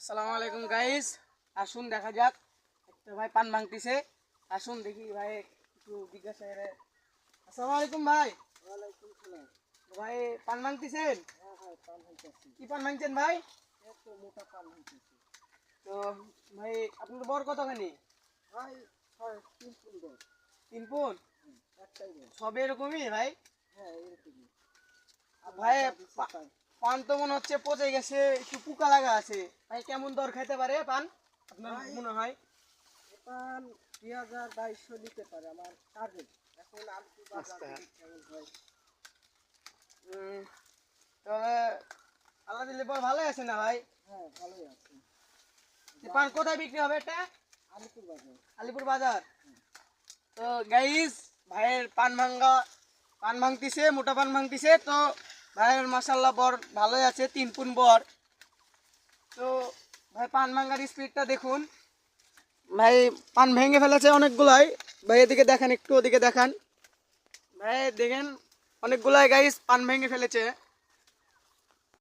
আসসালামু আলাইকুম গাইস, আসুন দেখা যাক একটা ভাই পান ভাঙতিছে। আসুন দেখি ভাই একটু জিজ্ঞাসা করে। আসসালামু আলাইকুম ভাই। ওয়ালাইকুম সালাম। ভাই পান ভাঙতিছেন? হ্যাঁ হ্যাঁ, পান হইতেছি। কি পান ভাঙছেন ভাই? এত মোটা পান হইতেছি। তো ভাই আপনার বর কতখানি? ভাই ছয় তিন সুন্দর। 3 পুন? একটাই বল। সব এরকমই ভাই? হ্যাঁ এরকমই। ভাই পান তো মনে হচ্ছে পচে গেছে, একটু পোকা লাগা আছে। ভাই কেমন দর খাইতে পারে পান আপনার ভাই মনে হয়? পান 2200 নিতে পারে আমার টার্গেট। এখন আর কি বাজার আচ্ছা। কেমন হয়। তবে আল্লাহ দিলে পর ভালো আছে না ভাই? হ্যাঁ ভালোই আছে। পান কোথায় বিক্রি হবে এটা? আলিপুর বাজার। আলিপুর বাজার। তো গাইস ভাইয়ের পান ভাঙতিছে, মোটা পান ভাঙতিছে। তো ভাইয়ের মাশাল্লাহ বর ভালোই আছে, 3 পুন বর। তো ভাই পান ভাঙার স্পিডটা দেখুন। ভাই পান ভেঙে ফেলেছে অনেকগুলাই। ভাই এদিকে দেখেন, একটু ওদিকে দেখান। ভাই দেখেন অনেকগুলাই গাইস পান ভেঙে ফেলেছে।